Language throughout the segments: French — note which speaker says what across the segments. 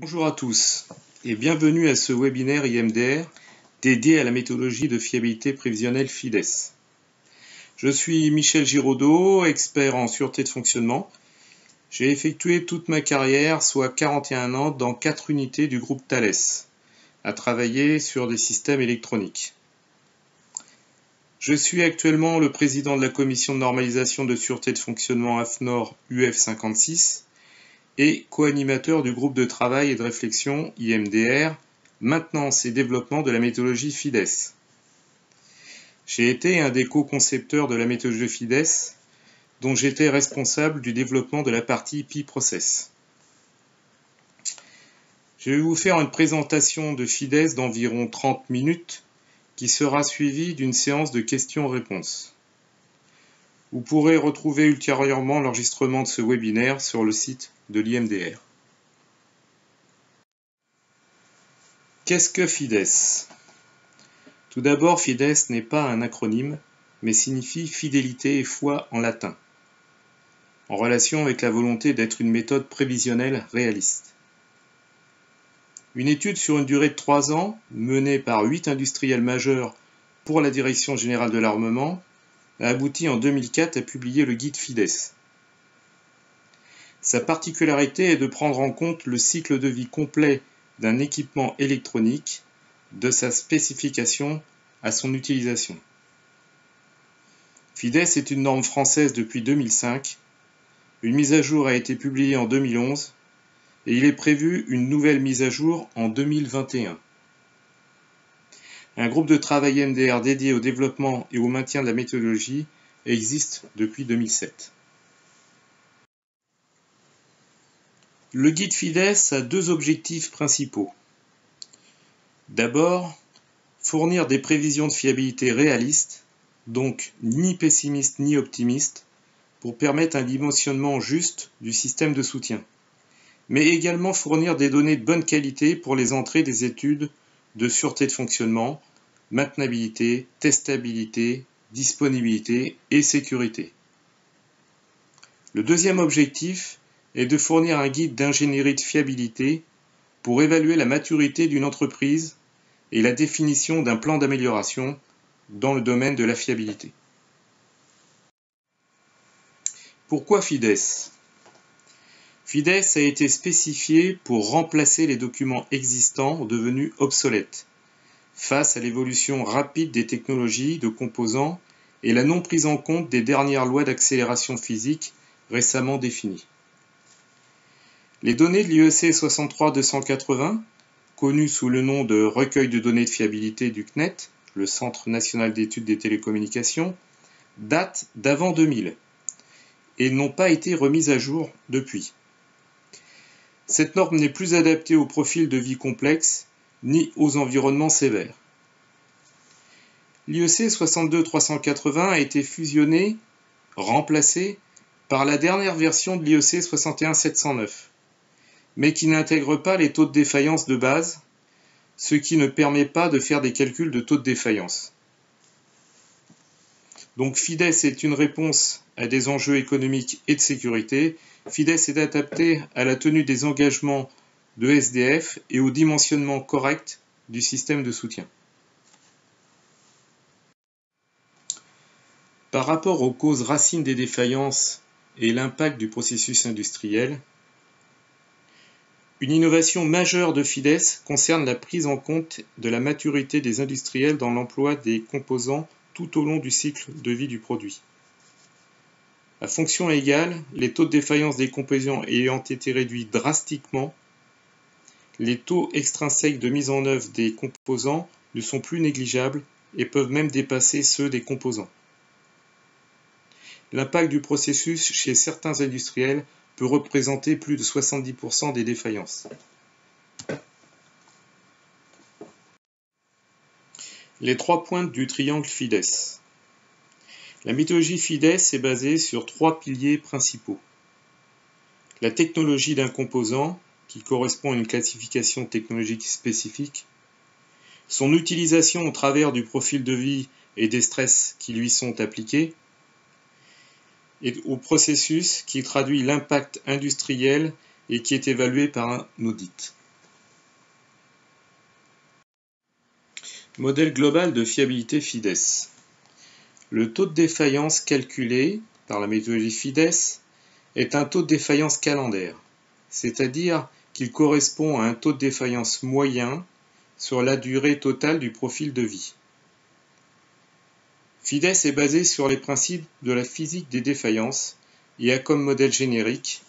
Speaker 1: Bonjour à tous et bienvenue à ce webinaire IMDR dédié à la méthodologie de fiabilité prévisionnelle FIDES. Je suis Michel Giraudot, expert en sûreté de fonctionnement. J'ai effectué toute ma carrière, soit 41 ans, dans 4 unités du groupe Thales, à travailler sur des systèmes électroniques. Je suis actuellement le président de la commission de normalisation de sûreté de fonctionnement AFNOR UF56 et co-animateur du groupe de travail et de réflexion IMDR, maintenance et développement de la méthodologie FIDES. J'ai été un des co-concepteurs de la méthodologie FIDES, dont j'étais responsable du développement de la partie P-Process. Je vais vous faire une présentation de FIDES d'environ 30 minutes, qui sera suivie d'une séance de questions-réponses. Vous pourrez retrouver ultérieurement l'enregistrement de ce webinaire sur le site de l'IMDR. Qu'est-ce que FIDES? Tout d'abord, FIDES n'est pas un acronyme, mais signifie fidélité et foi en latin, en relation avec la volonté d'être une méthode prévisionnelle réaliste. Une étude sur une durée de 3 ans, menée par 8 industriels majeurs pour la Direction générale de l'armement, a abouti en 2004 à publier le guide FIDES. Sa particularité est de prendre en compte le cycle de vie complet d'un équipement électronique, de sa spécification à son utilisation. FIDES est une norme française depuis 2005, une mise à jour a été publiée en 2011, et il est prévu une nouvelle mise à jour en 2021. Un groupe de travail MDR dédié au développement et au maintien de la méthodologie existe depuis 2007. Le guide FIDES a 2 objectifs principaux. D'abord, fournir des prévisions de fiabilité réalistes, donc ni pessimistes ni optimistes, pour permettre un dimensionnement juste du système de soutien, mais également fournir des données de bonne qualité pour les entrées des études de sûreté de fonctionnement, maintenabilité, testabilité, disponibilité et sécurité. Le deuxième objectif est de fournir un guide d'ingénierie de fiabilité pour évaluer la maturité d'une entreprise et la définition d'un plan d'amélioration dans le domaine de la fiabilité. Pourquoi FIDES? FIDES a été spécifié pour remplacer les documents existants devenus obsolètes, face à l'évolution rapide des technologies de composants et la non prise en compte des dernières lois d'accélération physique récemment définies. Les données de l'IEC 63280, connues sous le nom de recueil de données de fiabilité du CNET, le Centre national d'études des télécommunications, datent d'avant 2000 et n'ont pas été remises à jour depuis. Cette norme n'est plus adaptée aux profils de vie complexes ni aux environnements sévères. L'IEC 62380 a été fusionné, remplacé par la dernière version de l'IEC 61709, mais qui n'intègre pas les taux de défaillance de base, ce qui ne permet pas de faire des calculs de taux de défaillance. Donc FIDES est une réponse à des enjeux économiques et de sécurité. FIDES est adapté à la tenue des engagements de SDF et au dimensionnement correct du système de soutien. Par rapport aux causes racines des défaillances et l'impact du processus industriel, une innovation majeure de FIDES concerne la prise en compte de la maturité des industriels dans l'emploi des composants tout au long du cycle de vie du produit. À fonction égale, les taux de défaillance des composants ayant été réduits drastiquement, les taux extrinsèques de mise en œuvre des composants ne sont plus négligeables et peuvent même dépasser ceux des composants. L'impact du processus chez certains industriels peut représenter plus de 70% des défaillances. Les 3 pointes du triangle FIDES. La méthodologie FIDES est basée sur 3 piliers principaux. La technologie d'un composant, qui correspond à une classification technologique spécifique, son utilisation au travers du profil de vie et des stress qui lui sont appliqués, et au processus qui traduit l'impact industriel et qui est évalué par un audit. Modèle global de fiabilité FIDES. Le taux de défaillance calculé par la méthodologie FIDES est un taux de défaillance calendaire, c'est-à-dire qu'il correspond à un taux de défaillance moyen sur la durée totale du profil de vie. FIDES est basé sur les principes de la physique des défaillances et a comme modèle générique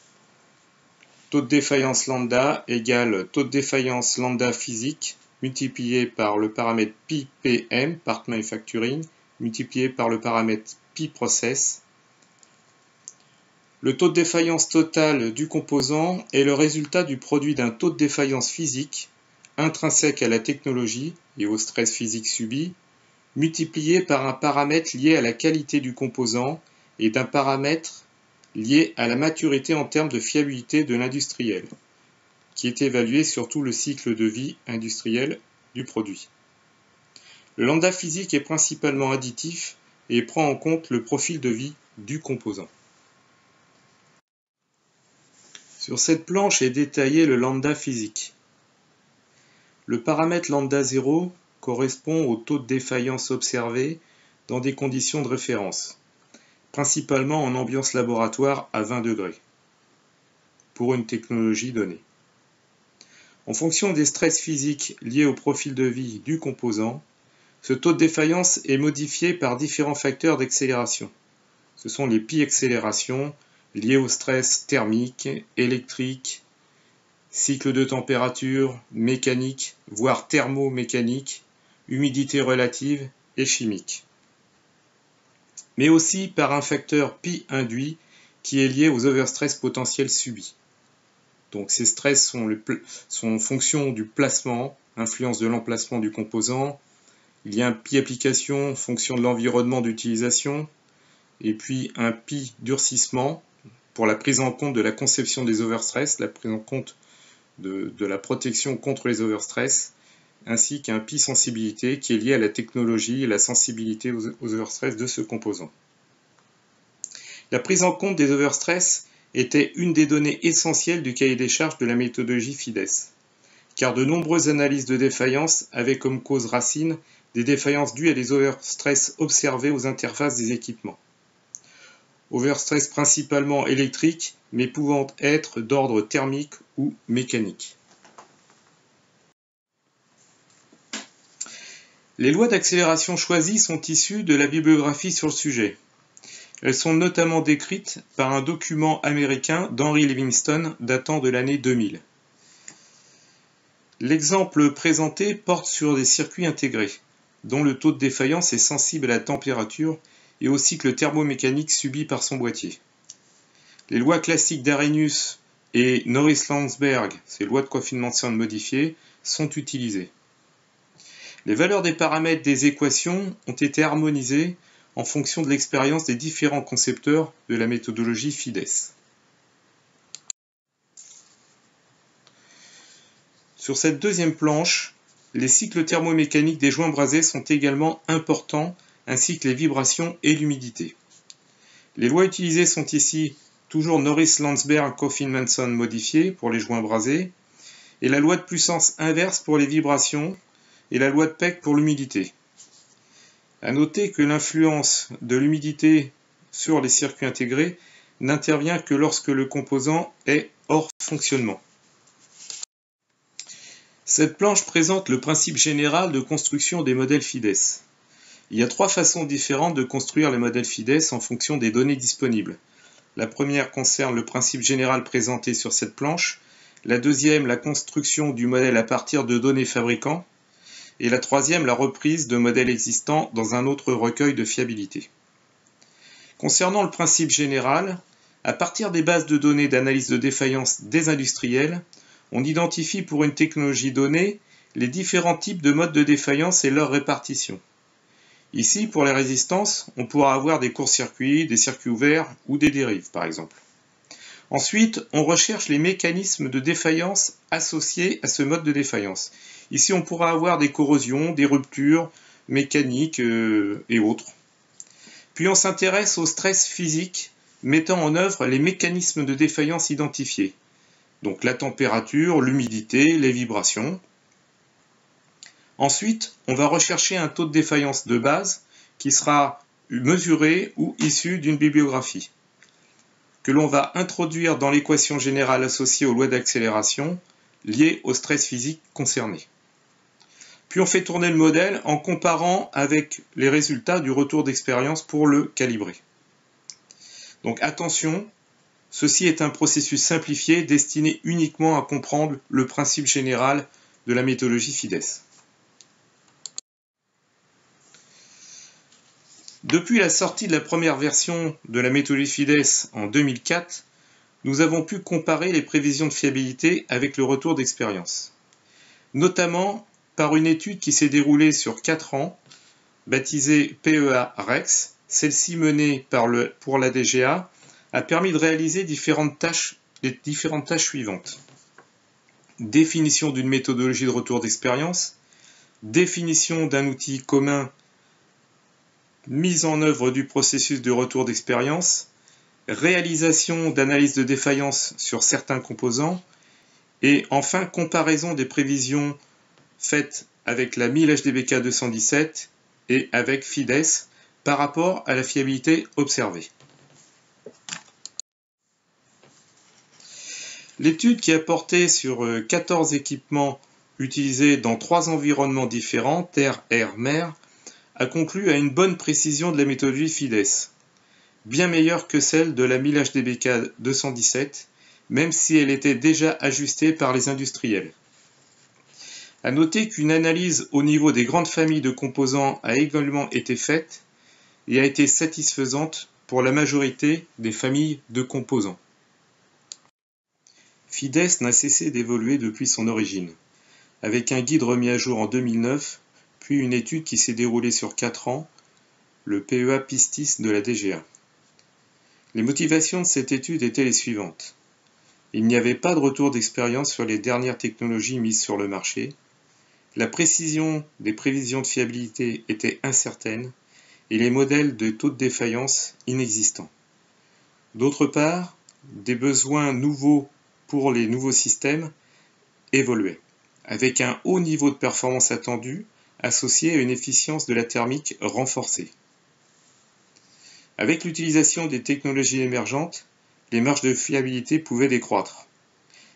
Speaker 1: taux de défaillance lambda égale taux de défaillance lambda physique multiplié par le paramètre pi-pm, part manufacturing, multiplié par le paramètre pi-process. Le taux de défaillance total du composant est le résultat du produit d'un taux de défaillance physique intrinsèque à la technologie et au stress physique subi, multiplié par un paramètre lié à la qualité du composant et d'un paramètre lié à la maturité en termes de fiabilité de l'industriel, qui est évalué sur tout le cycle de vie industriel du produit. Le lambda physique est principalement additif et prend en compte le profil de vie du composant. Sur cette planche est détaillé le lambda physique. Le paramètre lambda 0 correspond au taux de défaillance observé dans des conditions de référence, principalement en ambiance laboratoire à 20 degrés, pour une technologie donnée. En fonction des stress physiques liés au profil de vie du composant, ce taux de défaillance est modifié par différents facteurs d'accélération. Ce sont les pi-accélérations liées au stress thermique, électrique, cycle de température, mécanique, voire thermomécanique, humidité relative et chimique. Mais aussi par un facteur pi induit qui est lié aux overstress potentiels subis. Donc ces stress sont en fonction du placement, influence de l'emplacement du composant. Il y a un pi application en fonction de l'environnement d'utilisation, et puis un pi durcissement pour la prise en compte de la conception des overstress, la prise en compte de la protection contre les overstress, ainsi qu'un pi sensibilité qui est lié à la technologie et la sensibilité aux overstress de ce composant. La prise en compte des overstress était une des données essentielles du cahier des charges de la méthodologie FIDES, car de nombreuses analyses de défaillance avaient comme cause racine des défaillances dues à des overstress observés aux interfaces des équipements. Overstress principalement électriques, mais pouvant être d'ordre thermique ou mécanique. Les lois d'accélération choisies sont issues de la bibliographie sur le sujet. Elles sont notamment décrites par un document américain d'Henry Livingston datant de l'année 2000. L'exemple présenté porte sur des circuits intégrés, dont le taux de défaillance est sensible à la température et au cycle thermomécanique subi par son boîtier. Les lois classiques d'Arrhenius et Norris-Landsberg, ces lois de confinement modifiées, sont utilisées. Les valeurs des paramètres des équations ont été harmonisées en fonction de l'expérience des différents concepteurs de la méthodologie FIDES. Sur cette deuxième planche, les cycles thermomécaniques des joints brasés sont également importants, ainsi que les vibrations et l'humidité. Les lois utilisées sont ici toujours Norris-Landsberg-Coffin-Manson modifiées pour les joints brasés, et la loi de puissance inverse pour les vibrations, et la loi de Peck pour l'humidité. À noter que l'influence de l'humidité sur les circuits intégrés n'intervient que lorsque le composant est hors fonctionnement. Cette planche présente le principe général de construction des modèles FIDES. Il y a trois façons différentes de construire les modèles FIDES en fonction des données disponibles. La première concerne le principe général présenté sur cette planche, la deuxième la construction du modèle à partir de données fabricants, et la troisième la reprise de modèles existants dans un autre recueil de fiabilité. Concernant le principe général, à partir des bases de données d'analyse de défaillance des industriels, on identifie pour une technologie donnée les différents types de modes de défaillance et leur répartition. Ici, pour les résistances, on pourra avoir des courts-circuits, des circuits ouverts ou des dérives, par exemple. Ensuite, on recherche les mécanismes de défaillance associés à ce mode de défaillance. Ici, on pourra avoir des corrosions, des ruptures mécaniques et autres. Puis on s'intéresse au stress physique mettant en œuvre les mécanismes de défaillance identifiés. Donc la température, l'humidité, les vibrations. Ensuite, on va rechercher un taux de défaillance de base qui sera mesuré ou issu d'une bibliographie, que l'on va introduire dans l'équation générale associée aux lois d'accélération liées au stress physique concerné. Puis on fait tourner le modèle en comparant avec les résultats du retour d'expérience pour le calibrer. Donc attention, ceci est un processus simplifié destiné uniquement à comprendre le principe général de la méthodologie FIDES. Depuis la sortie de la première version de la méthodologie FIDES en 2004, nous avons pu comparer les prévisions de fiabilité avec le retour d'expérience, notamment par une étude qui s'est déroulée sur 4 ans, baptisée PEA-REX. Celle-ci menée pour la DGA a permis de réaliser les différentes tâches suivantes. Définition d'une méthodologie de retour d'expérience, définition d'un outil commun, mise en œuvre du processus de retour d'expérience, réalisation d'analyses de défaillance sur certains composants, et enfin comparaison des prévisions faites avec la 1000 HDBK 217 et avec FIDES par rapport à la fiabilité observée. L'étude qui a porté sur 14 équipements utilisés dans 3 environnements différents, terre, air, mer, a conclu à une bonne précision de la méthodologie FIDES, bien meilleure que celle de la 1000 HDBK 217, même si elle était déjà ajustée par les industriels. À noter qu'une analyse au niveau des grandes familles de composants a également été faite et a été satisfaisante pour la majorité des familles de composants. FIDES n'a cessé d'évoluer depuis son origine, avec un guide remis à jour en 2009, puis une étude qui s'est déroulée sur 4 ans, le PEA PISTIS de la DGA. Les motivations de cette étude étaient les suivantes. Il n'y avait pas de retour d'expérience sur les dernières technologies mises sur le marché, la précision des prévisions de fiabilité était incertaine et les modèles de taux de défaillance inexistants. D'autre part, des besoins nouveaux pour les nouveaux systèmes évoluaient, avec un haut niveau de performance attendu associé à une efficience de la thermique renforcée. Avec l'utilisation des technologies émergentes, les marges de fiabilité pouvaient décroître,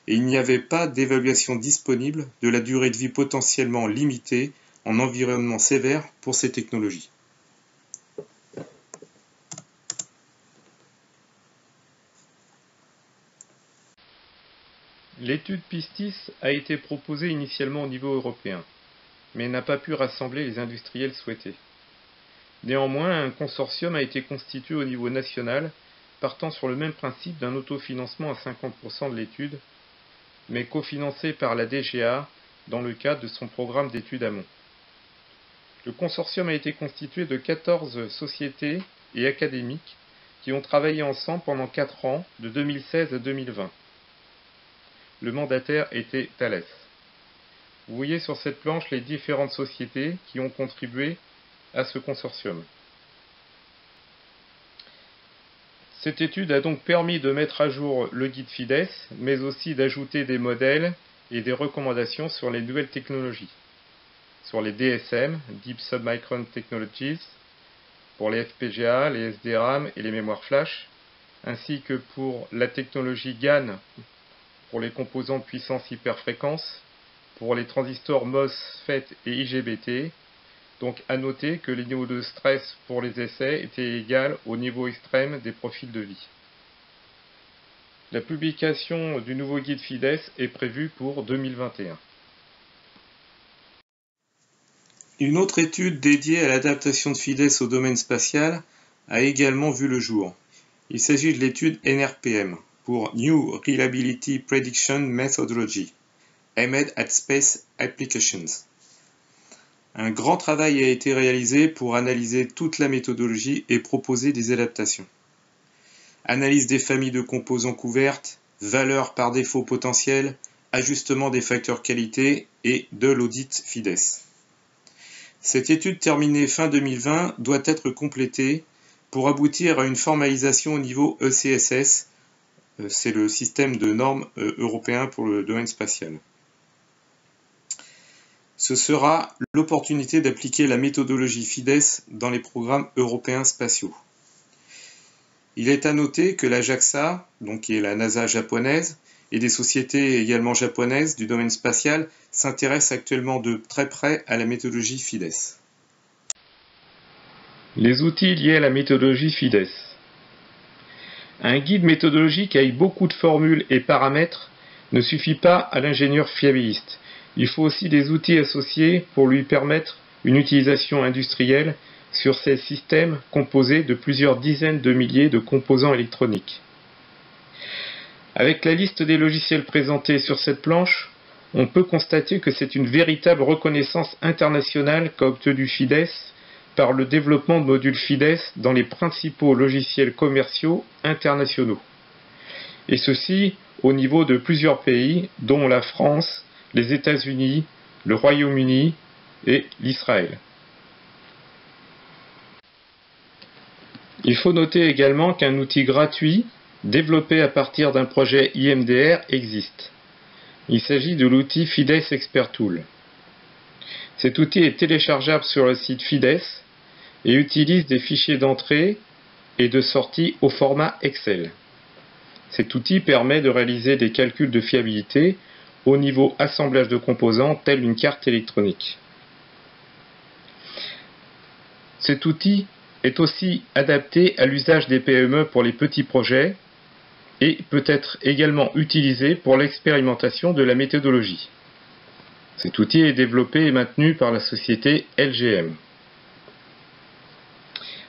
Speaker 1: et il n'y avait pas d'évaluation disponible de la durée de vie potentiellement limitée en environnement sévère pour ces technologies. L'étude PISTIS a été proposée initialement au niveau européen, mais n'a pas pu rassembler les industriels souhaités. Néanmoins, un consortium a été constitué au niveau national, partant sur le même principe d'un autofinancement à 50% de l'étude, mais cofinancé par la DGA dans le cadre de son programme d'études amont. Le consortium a été constitué de 14 sociétés et académiques qui ont travaillé ensemble pendant 4 ans, de 2016 à 2020. Le mandataire était Thales. Vous voyez sur cette planche les différentes sociétés qui ont contribué à ce consortium. Cette étude a donc permis de mettre à jour le guide FIDES, mais aussi d'ajouter des modèles et des recommandations sur les nouvelles technologies, sur les DSM, Deep Submicron Technologies, pour les FPGA, les SDRAM et les mémoires flash, ainsi que pour la technologie GaN, pour les composants de puissance hyperfréquence, pour les transistors MOSFET et IGBT. Donc à noter que les niveaux de stress pour les essais étaient égaux au niveau extrême des profils de vie. La publication du nouveau guide FIDES est prévue pour 2021. Une autre étude dédiée à l'adaptation de FIDES au domaine spatial a également vu le jour. Il s'agit de l'étude NRPM pour New Reliability Prediction Methodology, Aimed at Space Applications. Un grand travail a été réalisé pour analyser toute la méthodologie et proposer des adaptations. Analyse des familles de composants couvertes, valeurs par défaut potentielles, ajustement des facteurs qualité et de l'audit FIDES. Cette étude terminée fin 2020 doit être complétée pour aboutir à une formalisation au niveau ECSS, c'est le système de normes européen pour le domaine spatial. ce sera l'opportunité d'appliquer la méthodologie FIDES dans les programmes européens spatiaux. Il est à noter que la JAXA, donc qui est la NASA japonaise, et des sociétés également japonaises du domaine spatial s'intéressent actuellement de très près à la méthodologie FIDES. Les outils liés à la méthodologie FIDES. Un guide méthodologique avec beaucoup de formules et paramètres ne suffit pas à l'ingénieur fiabiliste. Il faut aussi des outils associés pour lui permettre une utilisation industrielle sur ces systèmes composés de plusieurs dizaines de milliers de composants électroniques. Avec la liste des logiciels présentés sur cette planche, on peut constater que c'est une véritable reconnaissance internationale qu'a obtenu FIDES par le développement de modules FIDES dans les principaux logiciels commerciaux internationaux. Et ceci au niveau de plusieurs pays, dont la France, les États-Unis, le Royaume-Uni et l'Israël. Il faut noter également qu'un outil gratuit, développé à partir d'un projet IMDR, existe. Il s'agit de l'outil FIDES Expert Tool. Cet outil est téléchargeable sur le site FIDES et utilise des fichiers d'entrée et de sortie au format Excel. Cet outil permet de réaliser des calculs de fiabilité au niveau assemblage de composants tels une carte électronique. Cet outil est aussi adapté à l'usage des PME pour les petits projets et peut être également utilisé pour l'expérimentation de la méthodologie. Cet outil est développé et maintenu par la société LGM.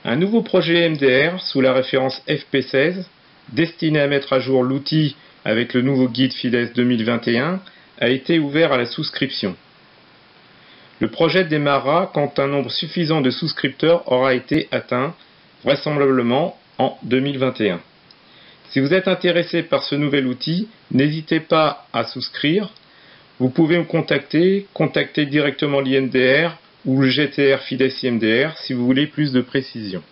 Speaker 1: Un nouveau projet MDR sous la référence FP16, destiné à mettre à jour l'outil avec le nouveau guide FIDES 2021, a été ouvert à la souscription. Le projet démarrera quand un nombre suffisant de souscripteurs aura été atteint, vraisemblablement en 2021. Si vous êtes intéressé par ce nouvel outil, n'hésitez pas à souscrire. Vous pouvez me contacter directement l'IMDR ou le GTR FIDES IMDR si vous voulez plus de précision.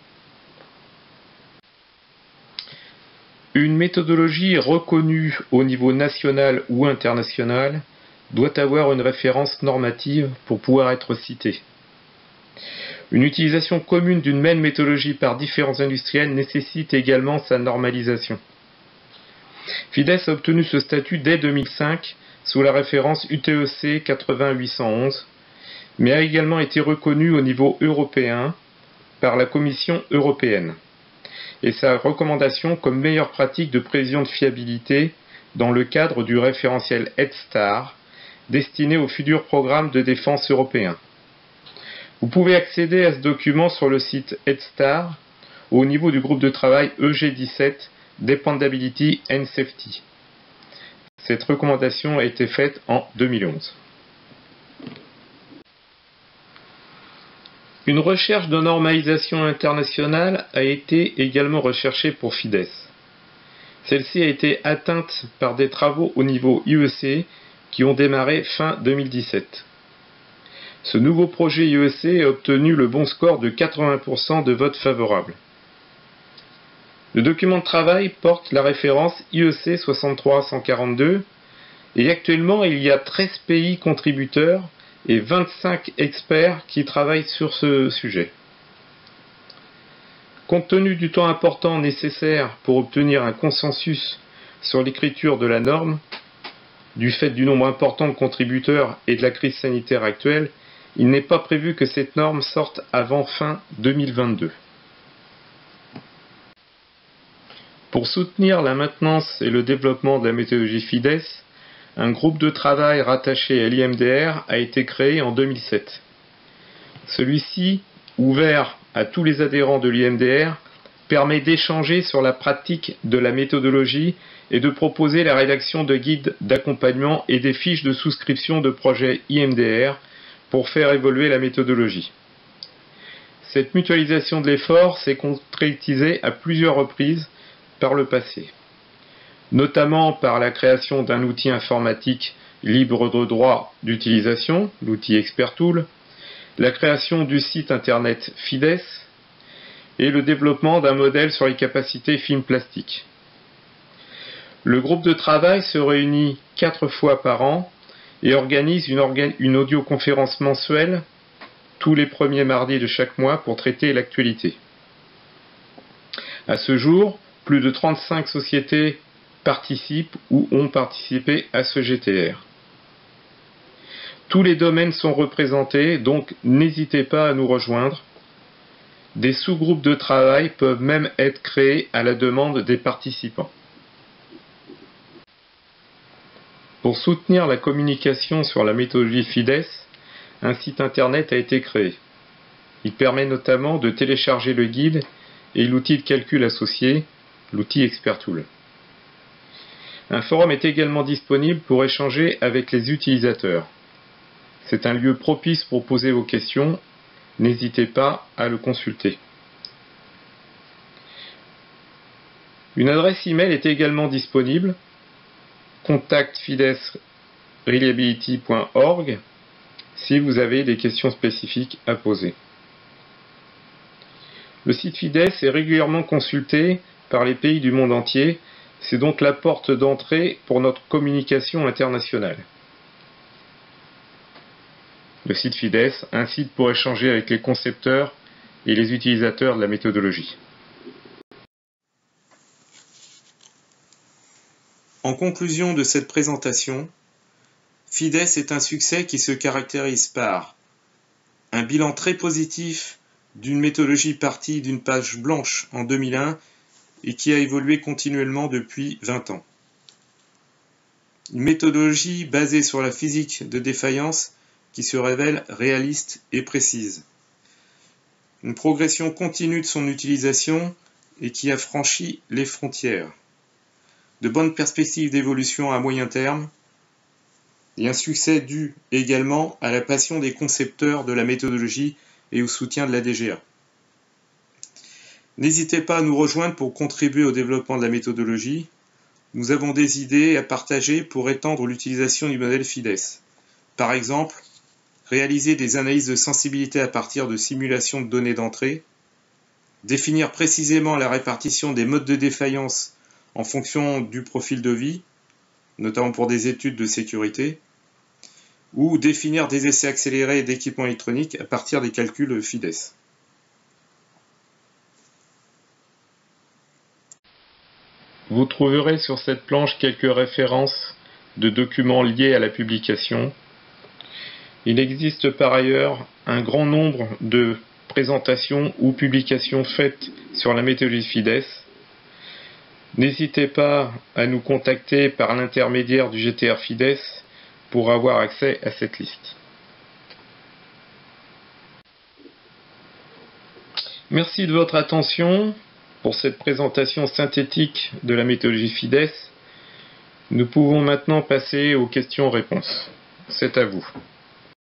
Speaker 1: Une méthodologie reconnue au niveau national ou international doit avoir une référence normative pour pouvoir être citée. Une utilisation commune d'une même méthodologie par différents industriels nécessite également sa normalisation. FIDES a obtenu ce statut dès 2005 sous la référence UTEC 80811, mais a également été reconnu au niveau européen par la Commission européenne et sa recommandation comme meilleure pratique de prévision de fiabilité dans le cadre du référentiel EDSTAR destiné au futur programme de défense européen. Vous pouvez accéder à ce document sur le site EDSTAR au niveau du groupe de travail EG17 Dependability and Safety. Cette recommandation a été faite en 2011. Une recherche de normalisation internationale a été également recherchée pour FIDES. Celle-ci a été atteinte par des travaux au niveau IEC qui ont démarré fin 2017. Ce nouveau projet IEC a obtenu le bon score de 80% de votes favorables. Le document de travail porte la référence IEC 63142 et actuellement il y a 13 pays contributeurs et 25 experts qui travaillent sur ce sujet. Compte tenu du temps important nécessaire pour obtenir un consensus sur l'écriture de la norme, du fait du nombre important de contributeurs et de la crise sanitaire actuelle, il n'est pas prévu que cette norme sorte avant fin 2022. Pour soutenir la maintenance et le développement de la méthodologie FIDES, un groupe de travail rattaché à l'IMDR a été créé en 2007. Celui-ci, ouvert à tous les adhérents de l'IMDR, permet d'échanger sur la pratique de la méthodologie et de proposer la rédaction de guides d'accompagnement et des fiches de souscription de projets IMDR pour faire évoluer la méthodologie. Cette mutualisation de l'effort s'est concrétisée à plusieurs reprises par le passé, notamment par la création d'un outil informatique libre de droit d'utilisation, l'outil Expert Tool, la création du site internet FIDES et le développement d'un modèle sur les capacités film plastique. Le groupe de travail se réunit 4 fois par an et organise une audioconférence mensuelle tous les premiers mardis de chaque mois pour traiter l'actualité. À ce jour, plus de 35 sociétés participent ou ont participé à ce GTR. Tous les domaines sont représentés, donc n'hésitez pas à nous rejoindre. Des sous-groupes de travail peuvent même être créés à la demande des participants. Pour soutenir la communication sur la méthodologie FIDES, un site internet a été créé. Il permet notamment de télécharger le guide et l'outil de calcul associé, l'outil ExpertTool. Un forum est également disponible pour échanger avec les utilisateurs. C'est un lieu propice pour poser vos questions. N'hésitez pas à le consulter. Une adresse email est également disponible, contact@fidesreliability.org, si vous avez des questions spécifiques à poser. Le site FIDES est régulièrement consulté par les pays du monde entier, c'est donc la porte d'entrée pour notre communication internationale. Le site FIDES, un site pour échanger avec les concepteurs et les utilisateurs de la méthodologie. En conclusion de cette présentation, FIDES est un succès qui se caractérise par un bilan très positif d'une méthodologie partie d'une page blanche en 2001 et qui a évolué continuellement depuis 20 ans. Une méthodologie basée sur la physique de défaillance qui se révèle réaliste et précise. Une progression continue de son utilisation et qui a franchi les frontières. De bonnes perspectives d'évolution à moyen terme et un succès dû également à la passion des concepteurs de la méthodologie et au soutien de la DGA. N'hésitez pas à nous rejoindre pour contribuer au développement de la méthodologie. Nous avons des idées à partager pour étendre l'utilisation du modèle FIDES. Par exemple, réaliser des analyses de sensibilité à partir de simulations de données d'entrée, définir précisément la répartition des modes de défaillance en fonction du profil de vie, notamment pour des études de sécurité, ou définir des essais accélérés d'équipements électroniques à partir des calculs FIDES. Vous trouverez sur cette planche quelques références de documents liés à la publication. Il existe par ailleurs un grand nombre de présentations ou publications faites sur la méthodologie FIDES. N'hésitez pas à nous contacter par l'intermédiaire du GTR FIDES pour avoir accès à cette liste. Merci de votre attention pour cette présentation synthétique de la méthodologie FIDES. Nous pouvons maintenant passer aux questions-réponses. C'est à vous.